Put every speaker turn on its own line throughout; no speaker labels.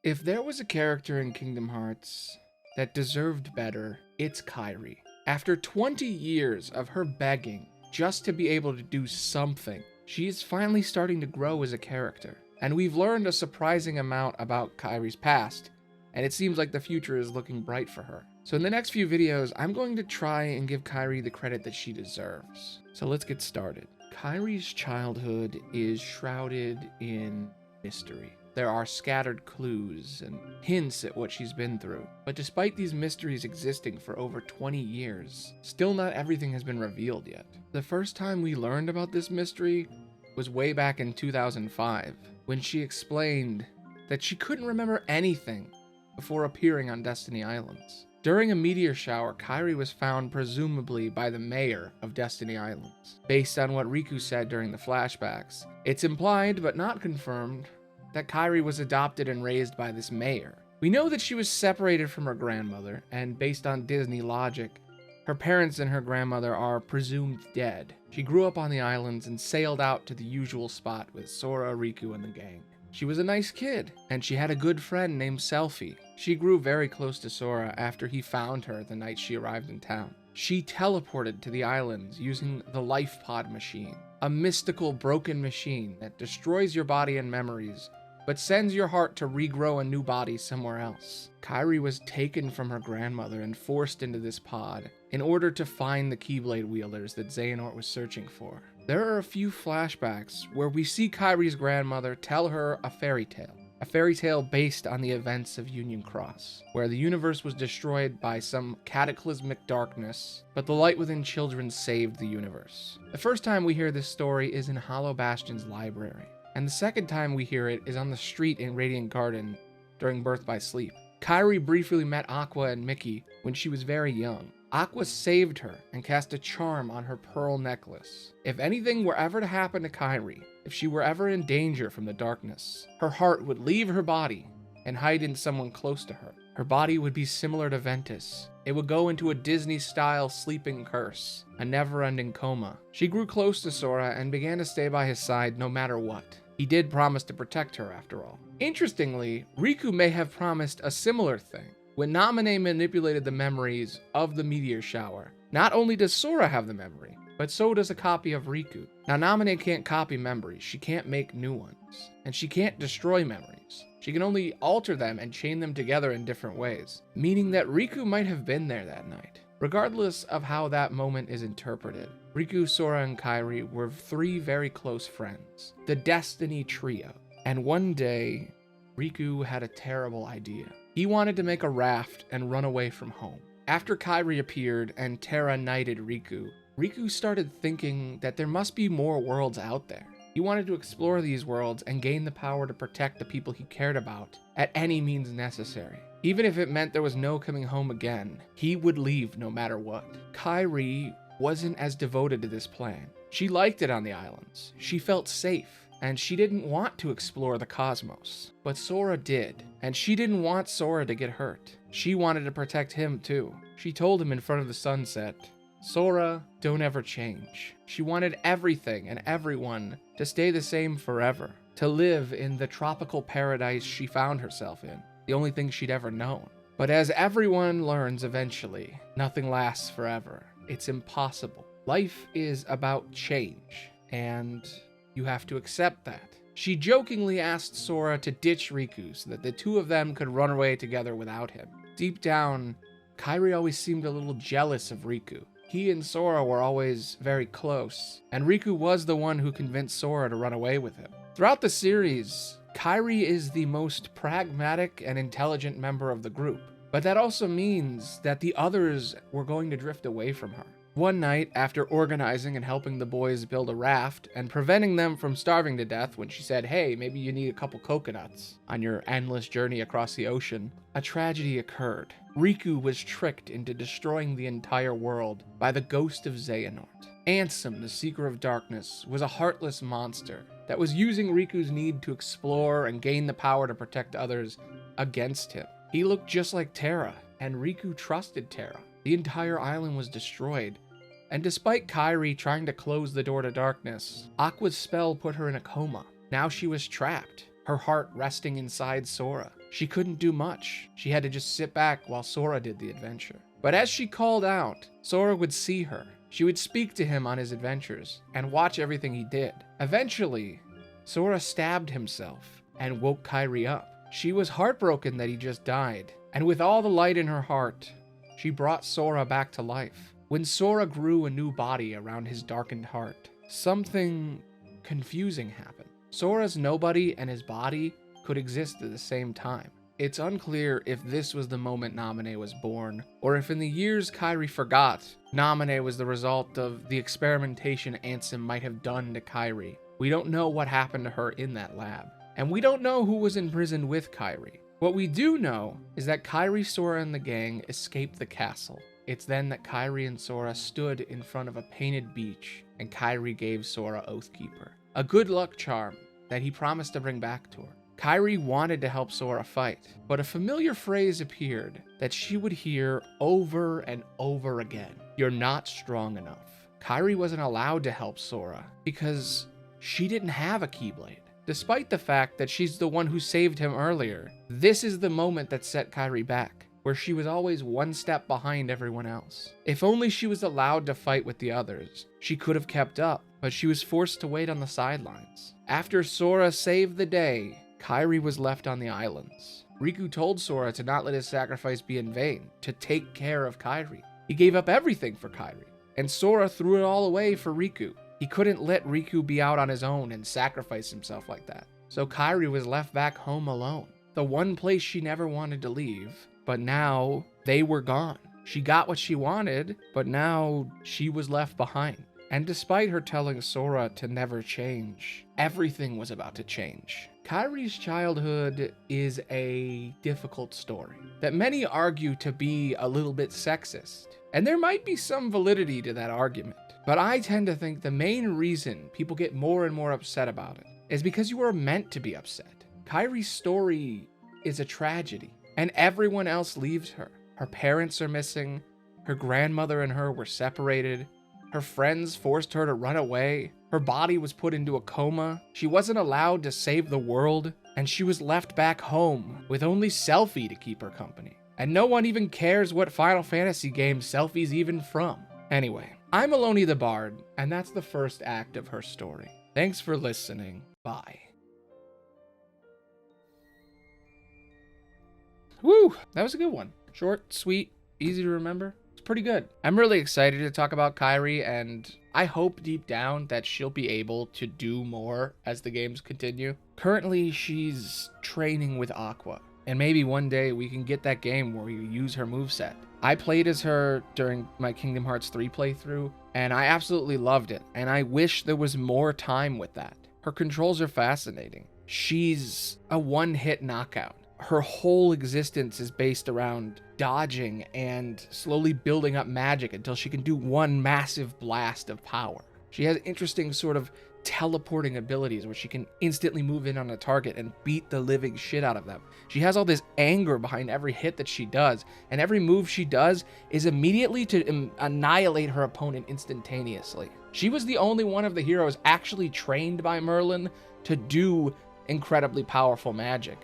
If there was a character in Kingdom Hearts that deserved better, it's Kairi. After 20 years of her begging just to be able to do something, she is finally starting to grow as a character. And we've learned a surprising amount about Kairi's past, and it seems like the future is looking bright for her. So in the next few videos, I'm going to try and give Kairi the credit that she deserves. So let's get started. Kairi's childhood is shrouded in mystery. There are scattered clues and hints at what she's been through. But despite these mysteries existing for over 20 years, still not everything has been revealed yet. The first time we learned about this mystery was way back in 2005, when she explained that she couldn't remember anything before appearing on Destiny Islands. During a meteor shower, Kairi was found presumably by the mayor of Destiny Islands. Based on what Riku said during the flashbacks, it's implied, but not confirmed, that Kairi was adopted and raised by this mayor. We know that she was separated from her grandmother, and based on Disney logic, her parents and her grandmother are presumed dead. She grew up on the islands and sailed out to the usual spot with Sora, Riku, and the gang. She was a nice kid, and she had a good friend named Selphie. She grew very close to Sora after he found her the night she arrived in town. She teleported to the islands using the Life Pod machine, a mystical broken machine that destroys your body and memories, but sends your heart to regrow a new body somewhere else. Kairi was taken from her grandmother and forced into this pod in order to find the Keyblade wielders that Xehanort was searching for. There are a few flashbacks where we see Kairi's grandmother tell her a fairy tale based on the events of Union Cross, where the universe was destroyed by some cataclysmic darkness, but the light within children saved the universe. The first time we hear this story is in Hollow Bastion's library, and the second time we hear it is on the street in Radiant Garden during Birth by Sleep. Kairi briefly met Aqua and Mickey when she was very young. Aqua saved her and cast a charm on her pearl necklace. If anything were ever to happen to Kairi, if she were ever in danger from the darkness, her heart would leave her body and hide in someone close to her. Her body would be similar to Ventus. It would go into a Disney-style sleeping curse, a never-ending coma. She grew close to Sora and began to stay by his side no matter what. He did promise to protect her after all. Interestingly, Riku may have promised a similar thing. When Naminé manipulated the memories of the meteor shower, not only does Sora have the memory, but so does a copy of Riku. Now, Naminé can't copy memories, she can't make new ones, and she can't destroy memories. She can only alter them and chain them together in different ways, meaning that Riku might have been there that night. Regardless of how that moment is interpreted, Riku, Sora, and Kairi were three very close friends, the Destiny Trio. And one day, Riku had a terrible idea. He wanted to make a raft and run away from home. After Kairi appeared and Terra knighted Riku, Riku started thinking that there must be more worlds out there. He wanted to explore these worlds and gain the power to protect the people he cared about at any means necessary. Even if it meant there was no coming home again, he would leave no matter what. Kairi wasn't as devoted to this plan. She liked it on the islands. She felt safe, and she didn't want to explore the cosmos. But Sora did, and she didn't want Sora to get hurt. She wanted to protect him too. She told him in front of the sunset, "Sora, don't ever change." She wanted everything and everyone to stay the same forever, to live in the tropical paradise she found herself in, the only thing she'd ever known. But as everyone learns eventually, nothing lasts forever. It's impossible. Life is about change, and you have to accept that. She jokingly asked Sora to ditch Riku so that the two of them could run away together without him. Deep down, Kairi always seemed a little jealous of Riku. He and Sora were always very close, and Riku was the one who convinced Sora to run away with him. Throughout the series, Kairi is the most pragmatic and intelligent member of the group, but that also means that the others were going to drift away from her. One night, after organizing and helping the boys build a raft and preventing them from starving to death when she said, "Hey, maybe you need a couple coconuts on your endless journey across the ocean," a tragedy occurred. Riku was tricked into destroying the entire world by the ghost of Xehanort. Ansem, the Seeker of Darkness, was a heartless monster that was using Riku's need to explore and gain the power to protect others against him. He looked just like Terra, and Riku trusted Terra. The entire island was destroyed, and despite Kairi trying to close the door to darkness, Aqua's spell put her in a coma. Now she was trapped, her heart resting inside Sora. she couldn't do much. She had to just sit back while Sora did the adventure. But as she called out, Sora would see her. She would speak to him on his adventures and watch everything he did. Eventually, Sora stabbed himself and woke Kairi up. She was heartbroken that he just died, and with all the light in her heart, she brought Sora back to life. When Sora grew a new body around his darkened heart, something confusing happened. Sora's nobody and his body could exist at the same time. It's unclear if this was the moment Naminé was born, or if in the years Kairi forgot, Naminé was the result of the experimentation Ansem might have done to Kairi. We don't know what happened to her in that lab, and we don't know who was imprisoned with Kairi. What we do know is that Kairi, Sora, and the gang escaped the castle. It's then that Kairi and Sora stood in front of a painted beach, and Kairi gave Sora Oathkeeper, a good luck charm that he promised to bring back to her. Kairi wanted to help Sora fight, but a familiar phrase appeared that she would hear over and over again. You're not strong enough. Kairi wasn't allowed to help Sora because she didn't have a Keyblade. Despite the fact that she's the one who saved him earlier, this is the moment that set Kairi back, where she was always one step behind everyone else. If only she was allowed to fight with the others, she could have kept up, but she was forced to wait on the sidelines. After Sora saved the day, Kairi was left on the islands. Riku told Sora to not let his sacrifice be in vain, to take care of Kairi. He gave up everything for Kairi, and Sora threw it all away for Riku. He couldn't let Riku be out on his own and sacrifice himself like that. So Kairi was left back home alone, the one place she never wanted to leave, but now they were gone. She got what she wanted, but now she was left behind. And despite her telling Sora to never change, everything was about to change. Kairis Childhood is a difficult story that many argue to be a little bit sexist. And there might be some validity to that argument. But I tend to think the main reason people get more and more upset about it is because you are meant to be upset. Kairi's story is a tragedy, and everyone else leaves her. Her parents are missing, her grandmother and her were separated, her friends forced her to run away, her body was put into a coma, she wasn't allowed to save the world, and she was left back home with only Selphie to keep her company. And no one even cares what Final Fantasy game Selphie's even from. Anyway, I'm Aloney the Bard, and that's the first act of her story. Thanks for listening. Bye. Woo! That was a good one. Short, sweet, easy to remember. It's pretty good. I'm really excited to talk about Kairi, and I hope deep down that she'll be able to do more as the games continue. Currently, she's training with Aqua, and maybe one day we can get that game where we use her moveset. I played as her during my Kingdom Hearts 3 playthrough, and I absolutely loved it, and I wish there was more time with that. Her controls are fascinating. She's a one-hit knockout. Her whole existence is based around dodging and slowly building up magic until she can do one massive blast of power. She has interesting sort of teleporting abilities where she can instantly move in on a target and beat the living shit out of them. She has all this anger behind every hit that she does, and every move she does is immediately to annihilate her opponent instantaneously. She was the only one of the heroes actually trained by Merlin to do incredibly powerful magic.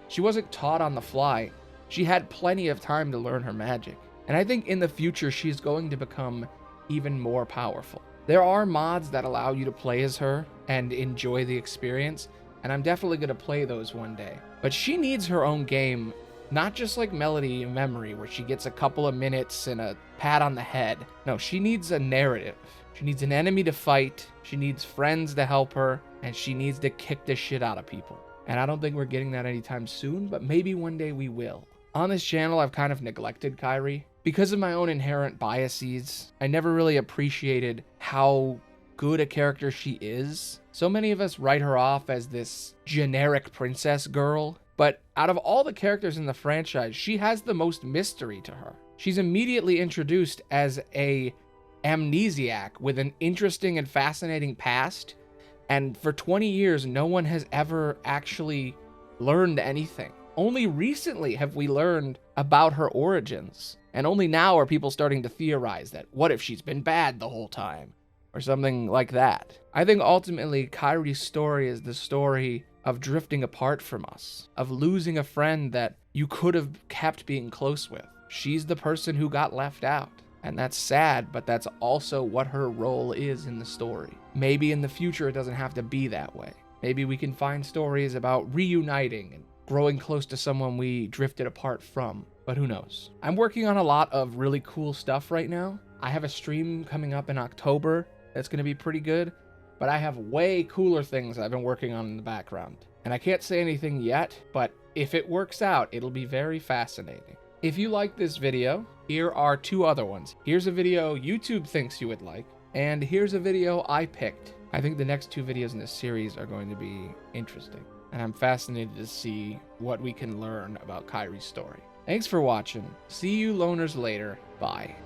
She wasn't taught on the fly. She had plenty of time to learn her magic, and I think in the future she's going to become even more powerful. There are mods that allow you to play as her and enjoy the experience, and I'm definitely going to play those one day. But she needs her own game, not just like Melody and Memory, where she gets a couple of minutes and a pat on the head. No, she needs a narrative. She needs an enemy to fight, she needs friends to help her, and she needs to kick the shit out of people. And I don't think we're getting that anytime soon, but maybe one day we will. On this channel, I've kind of neglected Kairi. Because of my own inherent biases, I never really appreciated how good a character she is. So many of us write her off as this generic princess girl, but out of all the characters in the franchise, she has the most mystery to her. She's immediately introduced as a amnesiac with an interesting and fascinating past, and for 20 years, no one has ever actually learned anything. Only recently have we learned about her origins. And only now are people starting to theorize that what if she's been bad the whole time? Or something like that. I think ultimately Kairi's story is the story of drifting apart from us, of losing a friend that you could have kept being close with. She's the person who got left out. And that's sad, but that's also what her role is in the story. Maybe in the future it doesn't have to be that way. Maybe we can find stories about reuniting and growing close to someone we drifted apart from, but who knows? I'm working on a lot of really cool stuff right now. I have a stream coming up in October that's going to be pretty good, but I have way cooler things I've been working on in the background. And I can't say anything yet, but if it works out, it'll be very fascinating. If you like this video, here are 2 other ones. Here's a video YouTube thinks you would like, and here's a video I picked. I think the next 2 videos in this series are going to be interesting, and I'm fascinated to see what we can learn about Kairis' story. Thanks for watching. See you loners later. Bye.